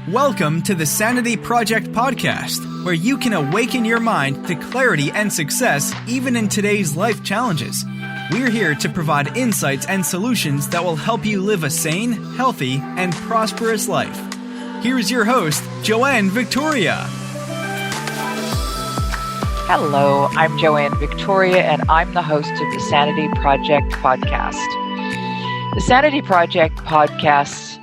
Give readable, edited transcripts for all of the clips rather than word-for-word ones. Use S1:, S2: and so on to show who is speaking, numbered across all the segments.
S1: Welcome to the Sanity Project podcast, where you can awaken your mind to clarity and success even in today's life challenges. We're here to provide insights and solutions that will help you live a sane, healthy, and prosperous life. Here's your host, Joanne Victoria.
S2: Hello, I'm Joanne Victoria, and I'm the host of the Sanity Project podcast. The Sanity Project podcast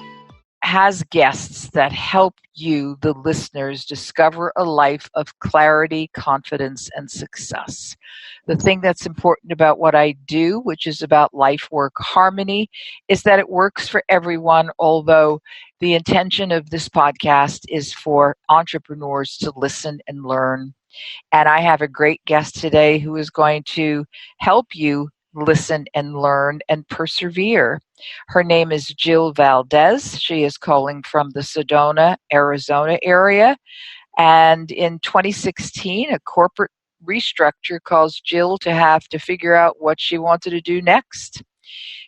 S2: has guests that help you, the listeners, discover a life of clarity, confidence, and success. The thing that's important about what I do, which is about life-work harmony, is that it works for everyone, although the intention of this podcast is for entrepreneurs to listen and learn. And I have a great guest today who is going to help you listen and learn and persevere. Her name is Jill Valdez. She is calling from the Sedona, Arizona area. And in 2016, a corporate restructure caused Jill to have to figure out what she wanted to do next.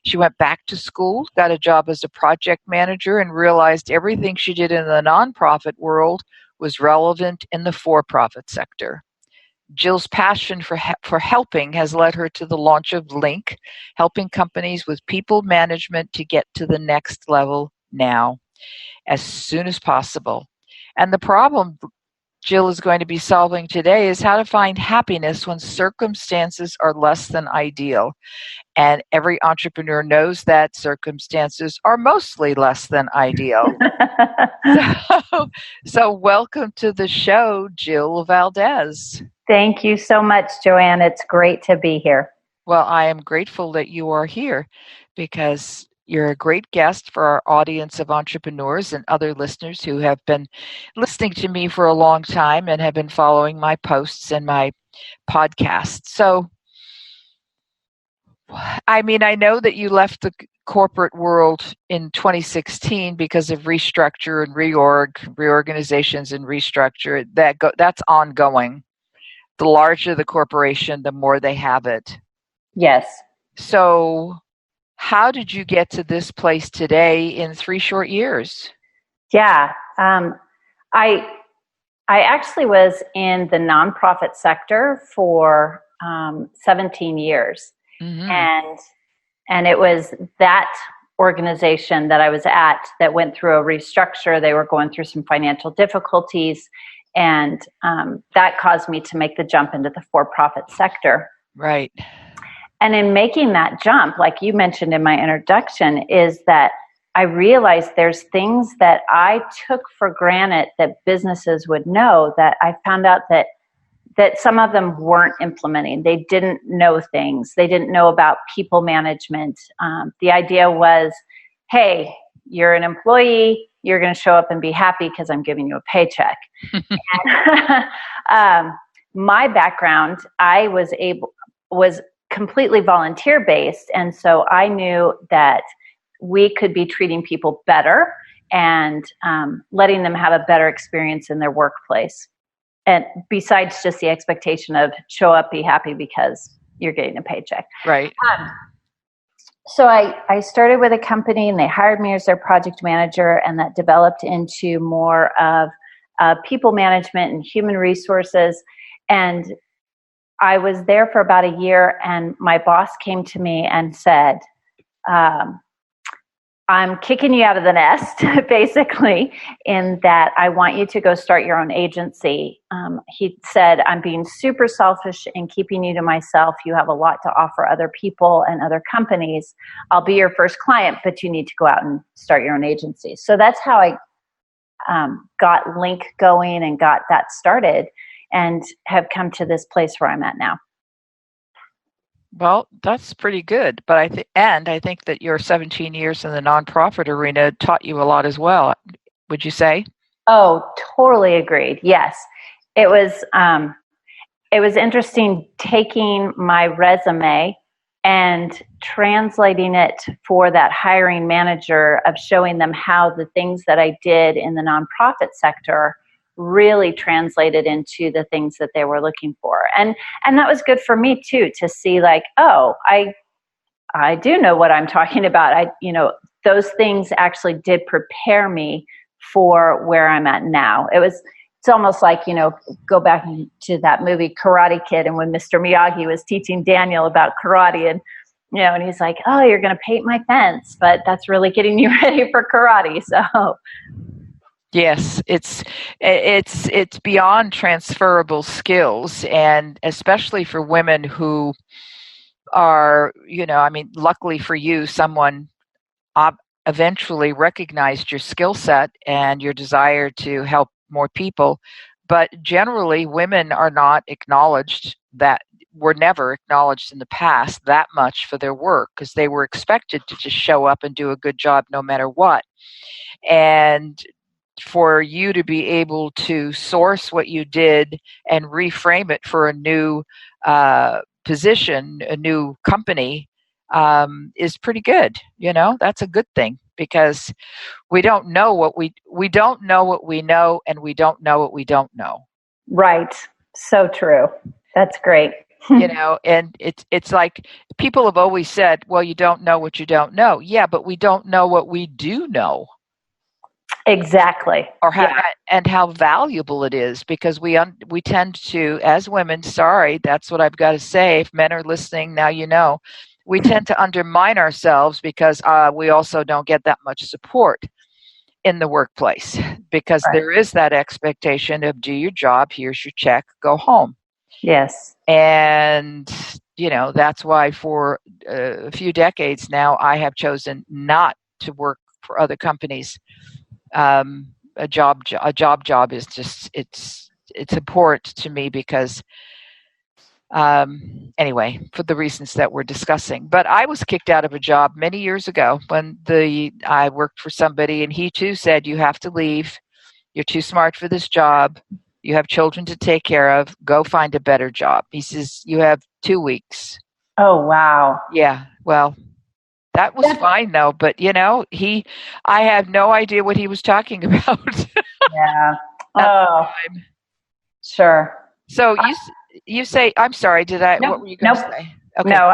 S2: She went back to school, got a job as a project manager, and realized everything she did in the nonprofit world was relevant in the for-profit sector. Jill's passion for helping has led her to the launch of Link, helping companies with people management to get to the next level now, as soon as possible. And the problem Jill is going to be solving today is how to find happiness when circumstances are less than ideal. And every entrepreneur knows that circumstances are mostly less than ideal. So welcome to the show, Jill Valdez.
S3: Thank you so much, Joanne. It's great to be here.
S2: Well, I am grateful that you are here because you're a great guest for our audience of entrepreneurs and other listeners who have been listening to me for a long time and have been following my posts and my podcasts. So, I mean, I know that you left the corporate world in 2016 because of restructure and reorganizations and restructure. That's ongoing. The larger the corporation, the more they have it.
S3: Yes.
S2: So how did you get to this place today in 3 short years?
S3: Yeah. I actually was in the nonprofit sector for 17 years. Mm-hmm. And it was that organization that I was at that went through a restructure. They were going through some financial difficulties. And that caused me to make the jump into the for-profit sector.
S2: Right.
S3: And in making that jump, like you mentioned in my introduction, is that I realized there's things that I took for granted that businesses would know that I found out that some of them weren't implementing. They didn't know things. They didn't know about people management. The idea was, hey, you're an employee. You're going to show up and be happy because I'm giving you a paycheck. And, my background, I was completely volunteer based. And so I knew that we could be treating people better and letting them have a better experience in their workplace. And besides just the expectation of show up, be happy because you're getting a paycheck.
S2: Right.
S3: So I started with a company and they hired me as their project manager, and that developed into more of people management and human resources. And I was there for about a year, and my boss came to me and said, I'm kicking you out of the nest, basically, in that I want you to go start your own agency. He said, I'm being super selfish in keeping you to myself. You have a lot to offer other people and other companies. I'll be your first client, but you need to go out and start your own agency. So that's how I got Link going and got that started and have come to this place where I'm at now.
S2: Well, that's pretty good. But I think that your 17 years in the nonprofit arena taught you a lot as well. Would you say?
S3: Oh, totally agreed. Yes. It was interesting taking my resume and translating it for that hiring manager, of showing them how the things that I did in the nonprofit sector really translated into the things that they were looking for. And that was good for me too, to see like, oh, I do know what I'm talking about. Those things actually did prepare me for where I'm at now. It's almost like, go back to that movie Karate Kid, and when Mr. Miyagi was teaching Daniel about karate, and and he's like, oh, you're going to paint my fence, but that's really getting you ready for karate. So
S2: yes, it's beyond transferable skills, and especially for women who are, luckily for you, someone eventually recognized your skill set and your desire to help more people. But generally, women are not acknowledged, that were never acknowledged in the past that much for their work, because they were expected to just show up and do a good job no matter what. And for you to be able to source what you did and reframe it for a new position, a new company, is pretty good. That's a good thing, because we don't know what we don't know what we know, and we don't know what we don't know.
S3: Right. So true. That's great.
S2: And it's like people have always said, well, you don't know what you don't know. Yeah, but we don't know what we do know.
S3: Exactly.
S2: And how valuable it is, because we tend to, as women, sorry, that's what I've got to say. If men are listening, now we tend to undermine ourselves, because we also don't get that much support in the workplace, because there is that expectation of, do your job, here's your check, go home.
S3: Yes.
S2: And, that's why for a few decades now, I have chosen not to work for other companies. A job is just, it's important to me, because anyway, for the reasons that we're discussing. But I was kicked out of a job many years ago when I worked for somebody, and he too said, you have to leave. You're too smart for this job. You have children to take care of. Go find a better job. He says, you have 2 weeks.
S3: Oh, wow.
S2: Yeah. Well, that was fine though. But I had no idea what he was talking about.
S3: Yeah. Oh, sure.
S2: So you say, I'm sorry, did I, what were you going to say? Okay.
S3: No,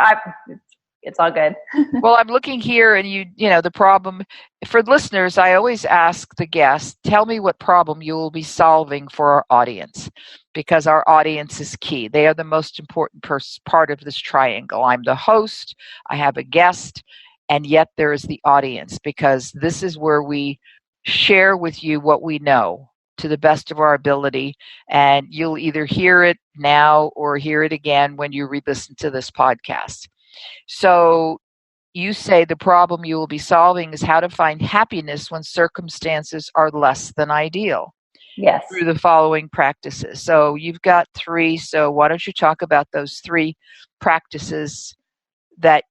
S3: it's all good.
S2: Well, I'm looking here, and the problem for listeners, I always ask the guest, tell me what problem you will be solving for our audience, because our audience is key. They are the most important part of this triangle. I'm the host, I have a guest, and yet there is the audience, because this is where we share with you what we know to the best of our ability, and you'll either hear it now or hear it again when you re-listen to this podcast. So you say the problem you will be solving is how to find happiness when circumstances are less than ideal.
S3: Yes.
S2: Through the following practices. So you've got 3. So why don't you talk about those 3 practices that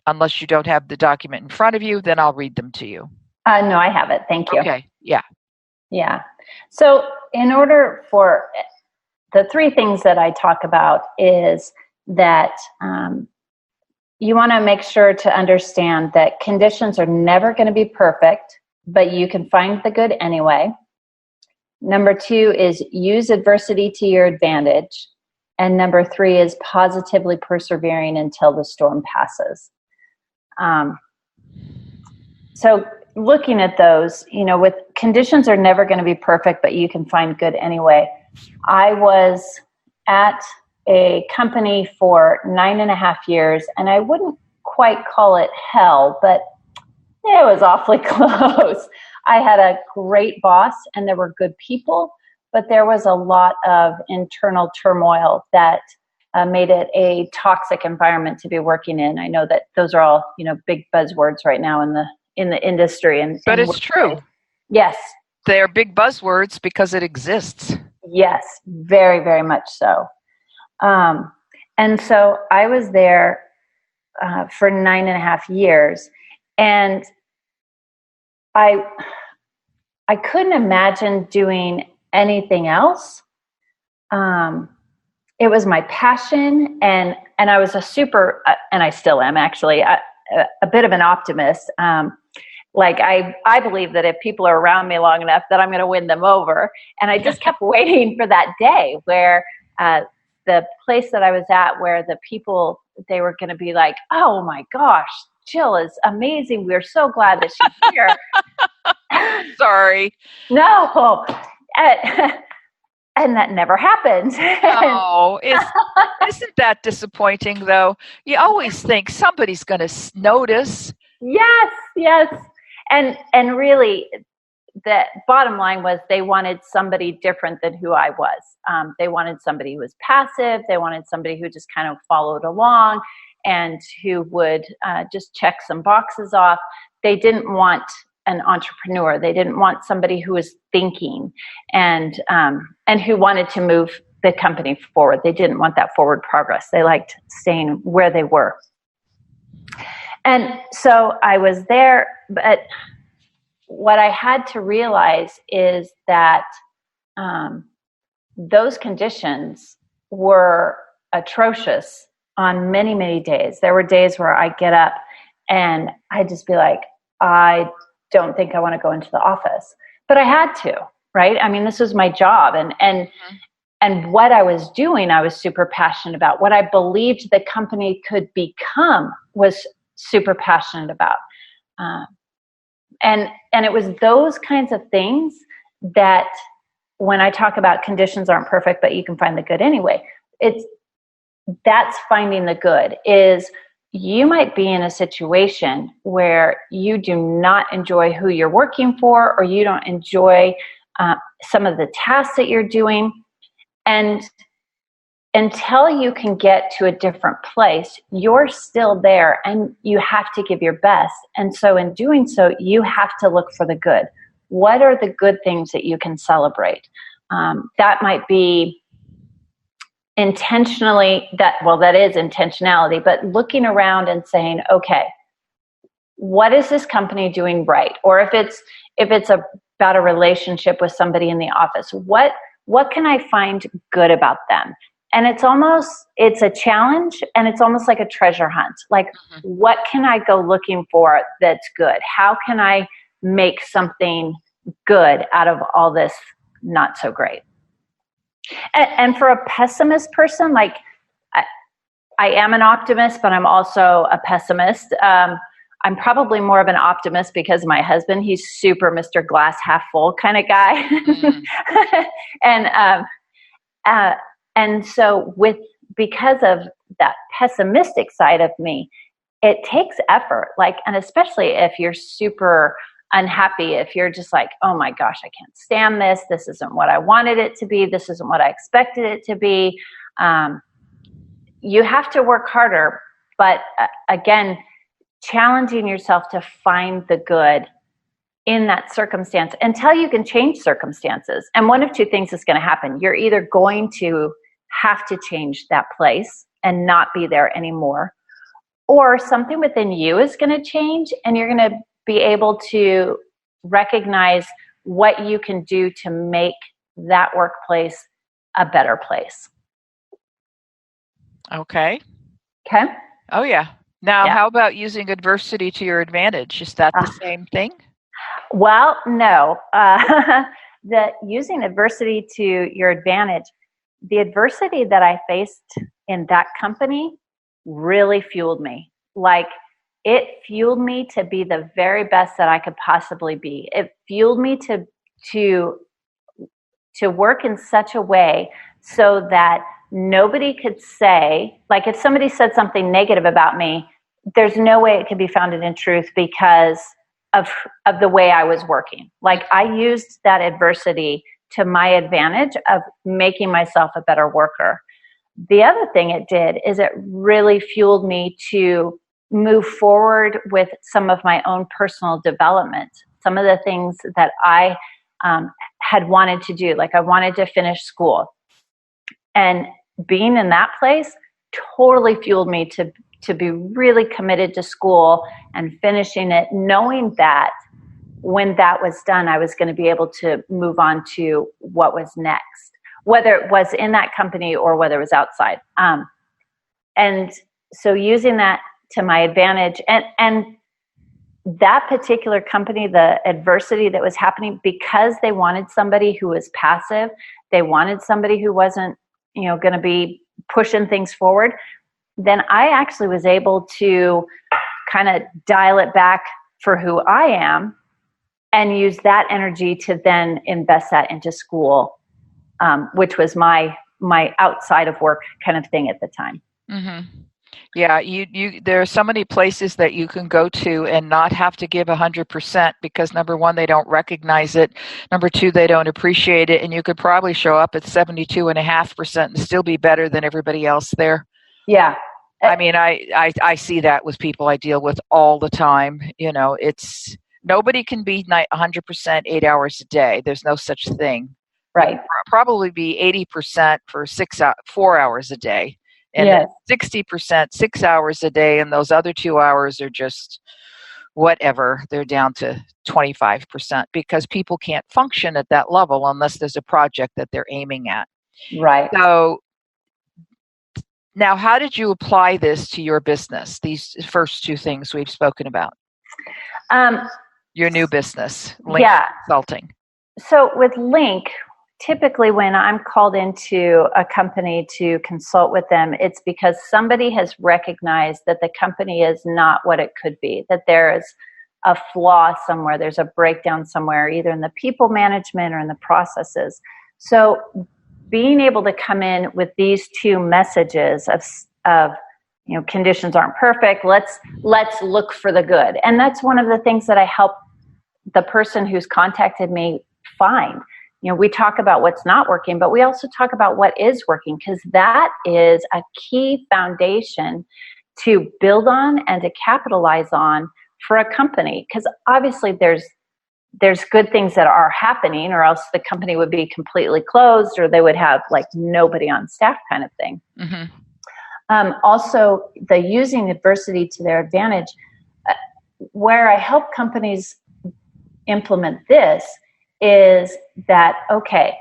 S2: unless you don't have the document in front of you, then I'll read them to you.
S3: No, I have it. Thank you.
S2: Okay. Yeah.
S3: Yeah. So in order for the 3 things that I talk about is that you want to make sure to understand that conditions are never going to be perfect, but you can find the good anyway. Number 2 is use adversity to your advantage. And number 3 is positively persevering until the storm passes. So looking at those, with conditions are never going to be perfect, but you can find good anyway. I was at a company for 9.5 years, and I wouldn't quite call it hell, but it was awfully close. I had a great boss, and there were good people, but there was a lot of internal turmoil that made it a toxic environment to be working in. I know that those are all, big buzzwords right now in the industry.
S2: But it's true.
S3: Yes.
S2: They are big buzzwords because it exists.
S3: Yes, very, very much so. And so I was there for 9.5 years, and I couldn't imagine doing anything else. It was my passion, and I was a super, and I still am actually, a bit of an optimist. Like I believe that if people are around me long enough that I'm going to win them over. And I just kept waiting for that day where the place that I was at, where the people, they were going to be like, oh my gosh, Jill is amazing. We're so glad that she's here.
S2: Sorry.
S3: No. And that never happened.
S2: Oh, isn't that disappointing, though? You always think somebody's going to notice.
S3: Yes. And really, the bottom line was they wanted somebody different than who I was. They wanted somebody who was passive. They wanted somebody who just kind of followed along and who would just check some boxes off. They didn't want an entrepreneur. They didn't want somebody who was thinking and who wanted to move the company forward. They didn't want that forward progress. They liked staying where they were. And so I was there, but what I had to realize is that those conditions were atrocious on many, many days. There were days where I'd get up and I'd just be like, I don't think I want to go into the office. But I had to, right? I mean, this was my job. And what I was doing, I was super passionate about. What I believed the company could become was super passionate about. And it was those kinds of things that when I talk about conditions aren't perfect, but you can find the good anyway, that's finding the good. Is you might be in a situation where you do not enjoy who you're working for, or you don't enjoy some of the tasks that you're doing. And until you can get to a different place, you're still there and you have to give your best. And so in doing so, you have to look for the good. What are the good things that you can celebrate? That might be intentionally, that is intentionality, but looking around and saying, okay, what is this company doing right? Or if it's about a relationship with somebody in the office, what can I find good about them? And it's a challenge, and it's almost like a treasure hunt. Like, what can I go looking for that's good? How can I make something good out of all this not so great? And for a pessimist person, like I am an optimist, but I'm also a pessimist. I'm probably more of an optimist because my husband, he's super Mr. Glass half full kind of guy. And so because of that pessimistic side of me, it takes effort. Like, and especially if you're super unhappy, if you're just like, oh my gosh, I can't stand this. This isn't what I wanted it to be. This isn't what I expected it to be. You have to work harder, but again, challenging yourself to find the good in that circumstance until you can change circumstances. And one of two things is going to happen. You're either going to have to change that place and not be there anymore, or something within you is going to change, and you're going to be able to recognize what you can do to make that workplace a better place.
S2: Okay.
S3: Oh,
S2: yeah. Now, How about using adversity to your advantage? Is that the same thing?
S3: Well, no. That using adversity to your advantage, the adversity that I faced in that company really fueled me. Like, it fueled me to be the very best that I could possibly be. It fueled me to work in such a way so that nobody could say, like, if somebody said something negative about me, there's no way it could be founded in truth because of the way I was working. Like, I used that adversity to my advantage of making myself a better worker. The other thing it did is it really fueled me to move forward with some of my own personal development. Some of the things that I had wanted to do, like I wanted to finish school. And being in that place totally fueled me to be really committed to school and finishing it, knowing that when that was done, I was going to be able to move on to what was next, whether it was in that company or whether it was outside. And so using that to my advantage, and that particular company, the adversity that was happening, because they wanted somebody who was passive, they wanted somebody who wasn't, going to be pushing things forward, then I actually was able to kind of dial it back for who I am and use that energy to then invest that into school, which was my outside of work kind of thing at the time.
S2: Mm-hmm. Yeah, you there are so many places that you can go to and not have to give 100% because number one, they don't recognize it. Number two, they don't appreciate it. And you could probably show up at 72.5% and still be better than everybody else there.
S3: Yeah.
S2: I mean, I see that with people I deal with all the time. You know, it's nobody can be 100% 8 hours a day. There's no such thing.
S3: Right.
S2: Probably be 80% for 4 hours a day. And
S3: yes.
S2: 60%, 6 hours a day, and those other 2 hours are just whatever. They're down to 25% because people can't function at that level unless there's a project that they're aiming at.
S3: Right.
S2: So now, how did you apply this to your business, these first two things we've spoken about? Your new business, Link Consulting.
S3: So with Link, typically when I'm called into a company to consult with them, it's because somebody has recognized that the company is not what it could be, that there is a flaw somewhere, there's a breakdown somewhere, either in the people management or in the processes. So being able to come in with these two messages of conditions aren't perfect, let's look for the good. And that's one of the things that I help the person who's contacted me find. We talk about what's not working, but we also talk about what is working, because that is a key foundation to build on and to capitalize on for a company. Because obviously there's good things that are happening, or else the company would be completely closed, or they would have like nobody on staff kind of thing. Mm-hmm. Also, the using adversity to their advantage, where I help companies implement this is that, okay,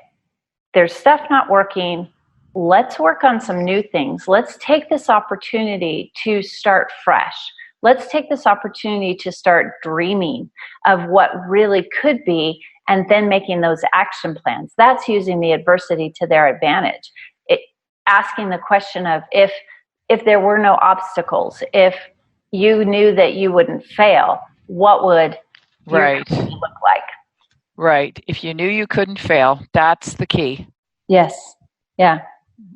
S3: there's stuff not working. Let's work on some new things. Let's take this opportunity to start fresh. Let's take this opportunity to start dreaming of what really could be, and then making those action plans. That's using the adversity to their advantage. Asking the question of if there were no obstacles, if you knew that you wouldn't fail, what would your company look like?
S2: Right. If you knew you couldn't fail, that's the key.
S3: Yes. Yeah.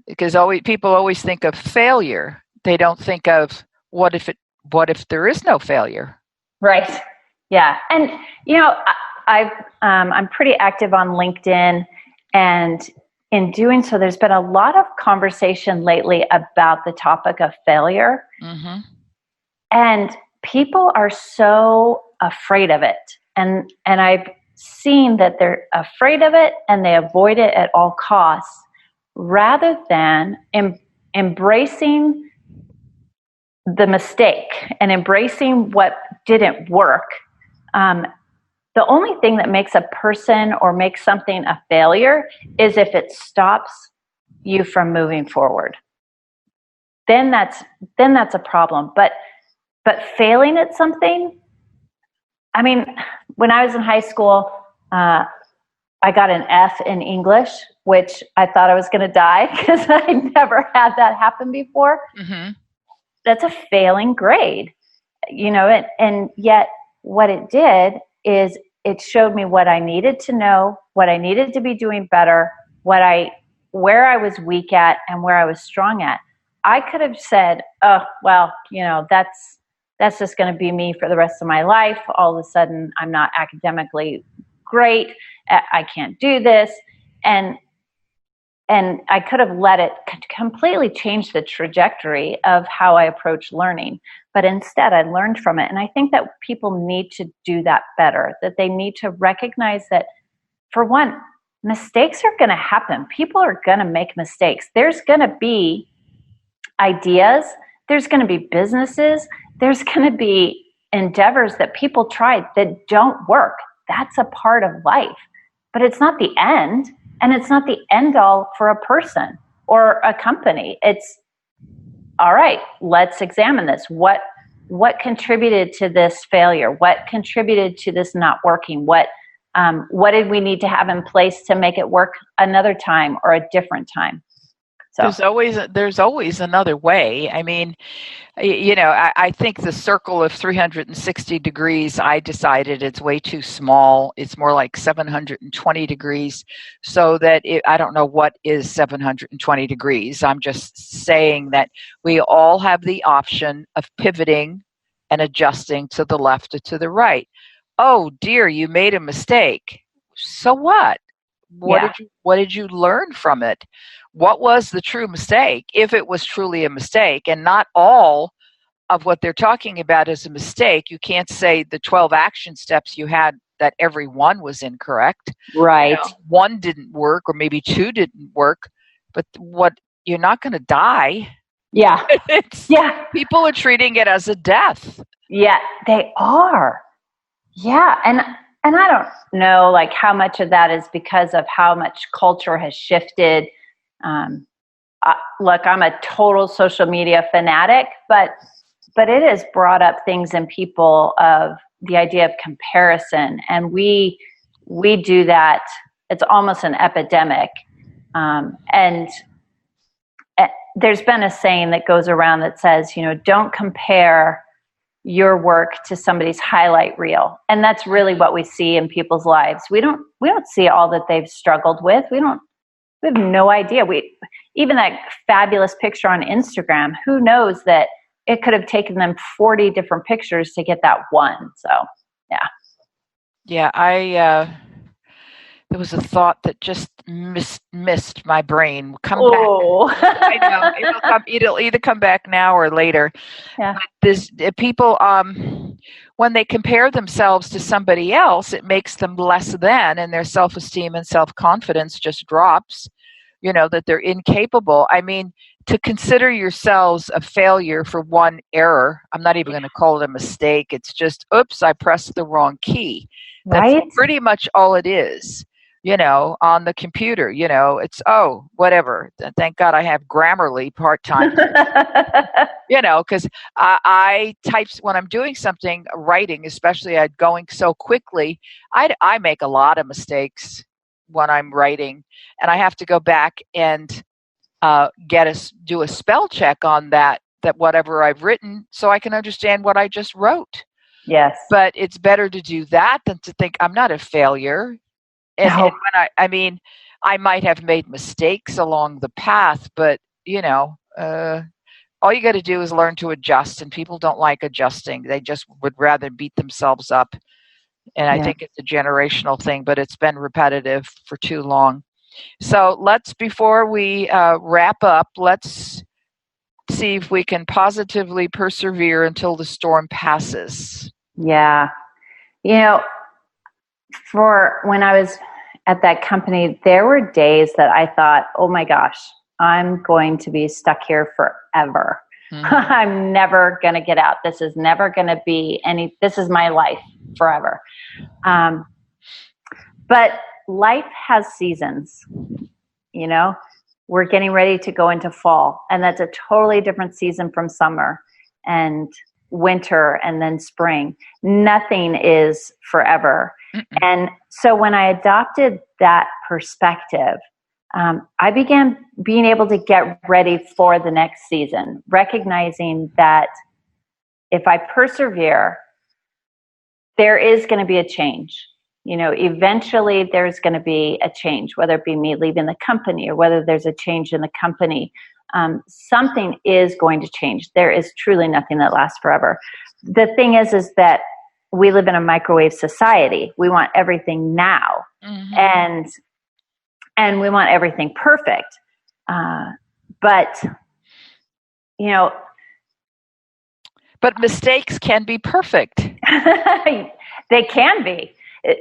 S2: Because people always think of failure. They don't think of what if there is no failure.
S3: Right. Yeah. And I'm pretty active on LinkedIn, and in doing so, there's been a lot of conversation lately about the topic of failure. Mm-hmm. And people are so afraid of it. And I've seen that they're afraid of it and they avoid it at all costs, rather than embracing the mistake and embracing what didn't work. The only thing that makes a person or makes something a failure is if it stops you from moving forward. Then that's a problem. But failing at something, I mean, when I was in high school, I got an F in English, which I thought I was going to die because I never had that happen before. Mm-hmm. That's a failing grade, and yet what it did is it showed me what I needed to know, what I needed to be doing better, where I was weak at and where I was strong at. I could have said, oh, well, that's just going to be me for the rest of my life. All of a sudden, I'm not academically great. I can't do this. And I could have let it completely change the trajectory of how I approach learning. But instead, I learned from it. And I think that people need to do that better, that they need to recognize that, for one, mistakes are going to happen. People are going to make mistakes. There's going to be ideas. There's going to be businesses. There's going to be endeavors that people tried that don't work. That's a part of life. But it's not the end. And it's not the end all for a person or a company. It's, all right, let's examine this. What contributed to this failure? What contributed to this not working? What did we need to have in place to make it work another time or a different time? So
S2: there's always another way. I mean, I think the circle of 360 degrees, I decided it's way too small. It's more like 720 degrees. So that I don't know what is 720 degrees. I'm just saying that we all have the option of pivoting and adjusting to the left or to the right. Oh dear, you made a mistake. So what? What did you learn from it? What was the true mistake, if it was truly a mistake? And not all of what they're talking about is a mistake. You can't say the 12 action steps you had that every one was incorrect.
S3: right.
S2: One didn't work, or maybe two didn't work, but you're not going to die.
S3: Yeah. Yeah.
S2: People are treating it as a death.
S3: Yeah, they are. Yeah. And I don't know like how much of that is because of how much culture has shifted. Look, I'm a total social media fanatic, but it has brought up things in people of the idea of comparison, and we do that. It's almost an epidemic. And there's been a saying that goes around that says, don't compare your work to somebody's highlight reel. And that's really what we see in people's lives. We don't see all that they've struggled with. We have no idea. Even that fabulous picture on Instagram, who knows that it could have taken them 40 different pictures to get that one. So, yeah.
S2: Yeah, there was a thought that just missed my brain. Come back. I know it'll either come back now or later.
S3: Yeah.
S2: People, when they compare themselves to somebody else, it makes them less than, and their self-esteem and self-confidence just drops. That they're incapable. I mean, to consider yourselves a failure for one error, I'm not even going to call it a mistake. It's just, oops, I pressed the wrong key. That's
S3: right?
S2: pretty much all it is. On the computer, it's, whatever. Thank God I have Grammarly part-time, because I type when I'm doing something, writing, especially going so quickly, I make a lot of mistakes when I'm writing, and I have to go back and do a spell check on that whatever I've written, so I can understand what I just wrote.
S3: Yes.
S2: But it's better to do that than to think I'm not a failure. And when I might have made mistakes along the path, but all you got to do is learn to adjust, and people don't like adjusting. They just would rather beat themselves up. And I think it's a generational thing, but it's been repetitive for too long. So before we wrap up, let's see if we can positively persevere until the storm passes.
S3: Yeah. For when I was at that company, there were days that I thought, oh my gosh, I'm going to be stuck here forever. Mm-hmm. I'm never going to get out. This is never going to be this is my life forever. But life has seasons, we're getting ready to go into fall, and that's a totally different season from summer and winter and then spring. Nothing is forever. Mm-mm. And so when I adopted that perspective, I began being able to get ready for the next season, recognizing that if I persevere, there is going to be a change. Eventually there's going to be a change, whether it be me leaving the company or whether there's a change in the company. Something is going to change. There is truly nothing that lasts forever. The thing is that we live in a microwave society. We want everything now. Mm-hmm. And we want everything perfect. But
S2: mistakes can be perfect.
S3: They can be.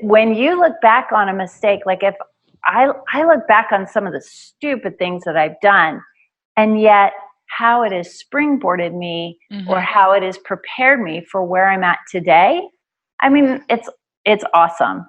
S3: When you look back on a mistake, like if I look back on some of the stupid things that I've done, and yet how it has springboarded me, mm-hmm. or how it has prepared me for where I'm at today, I mean, it's awesome.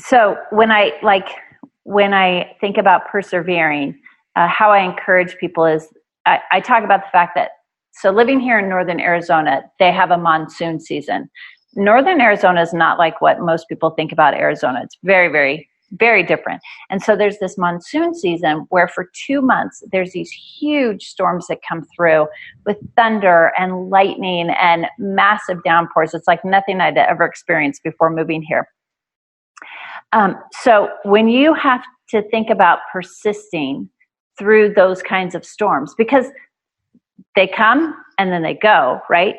S3: So when I think about persevering, how I encourage people is I talk about the fact that, so living here in northern Arizona, they have a monsoon season. Northern Arizona is not like what most people think about Arizona. It's very, very very different. And so there's this monsoon season where for 2 months, there's these huge storms that come through with thunder and lightning and massive downpours. It's like nothing I'd ever experienced before moving here. So when you have to think about persisting through those kinds of storms, because they come and then they go, right?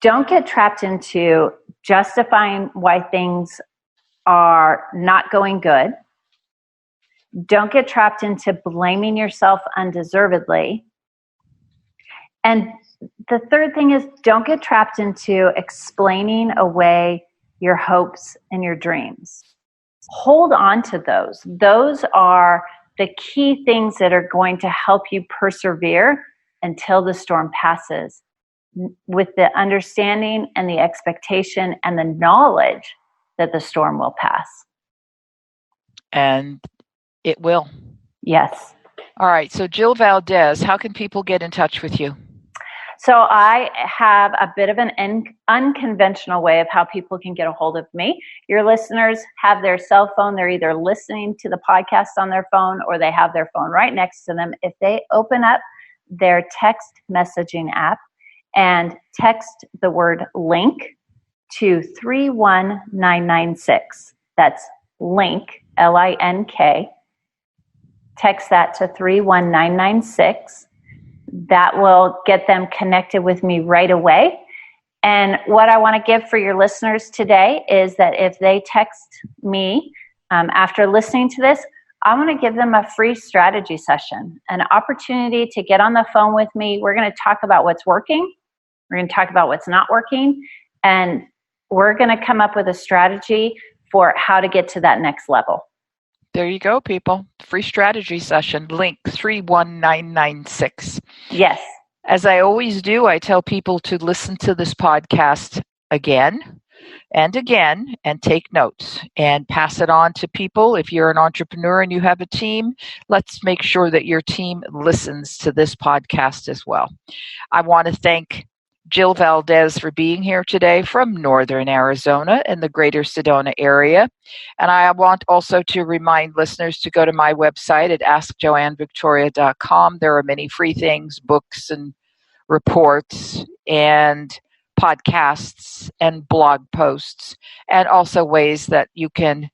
S3: Don't get trapped into justifying why things are not going good. Don't get trapped into blaming yourself undeservedly. And the third thing is, don't get trapped into explaining away your hopes and your dreams. Hold on to those. Those are the key things that are going to help you persevere until the storm passes, with the understanding and the expectation and the knowledge that the storm will pass.
S2: And it will.
S3: Yes.
S2: All right. So Jill Valdez, how can people get in touch with you?
S3: So I have a bit of an unconventional way of how people can get a hold of me. Your listeners have their cell phone. They're either listening to the podcast on their phone or they have their phone right next to them. If they open up their text messaging app and text the word link to 31996. That's link, LINK. Text that to 31996. That will get them connected with me right away. And what I want to give for your listeners today is that if they text me after listening to this, I want to give them a free strategy session, an opportunity to get on the phone with me. We're going to talk about what's working. We're going to talk about what's not working. And we're going to come up with a strategy for how to get to that next level.
S2: There you go, people. Free strategy session, link 31996.
S3: Yes.
S2: As I always do, I tell people to listen to this podcast again and again and take notes and pass it on to people. If you're an entrepreneur and you have a team, let's make sure that your team listens to this podcast as well. I want to thank Jill Valdez for being here today from Northern Arizona and the greater Sedona area. And I want also to remind listeners to go to my website at askjoannevictoria.com. There are many free things, books and reports and podcasts and blog posts, and also ways that you can,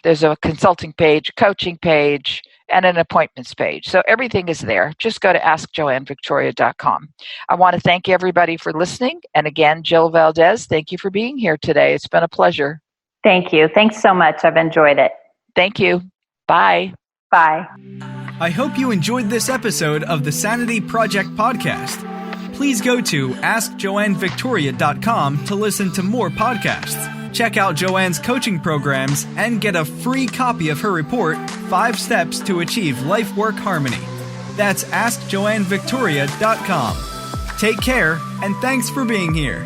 S2: there's a consulting page, a coaching page, and an appointments page. So everything is there. Just go to askjoannevictoria.com. I want to thank everybody for listening. And again, Jill Valdez, thank you for being here today. It's been a pleasure.
S3: Thank you. Thanks so much. I've enjoyed it.
S2: Thank you. Bye.
S3: Bye.
S1: I hope you enjoyed this episode of the Sanity Project podcast. Please go to askjoannevictoria.com to listen to more podcasts. Check out Joanne's coaching programs and get a free copy of her report, 5 Steps to Achieve Life-Work Harmony. That's askjoannevictoria.com. Take care, and thanks for being here.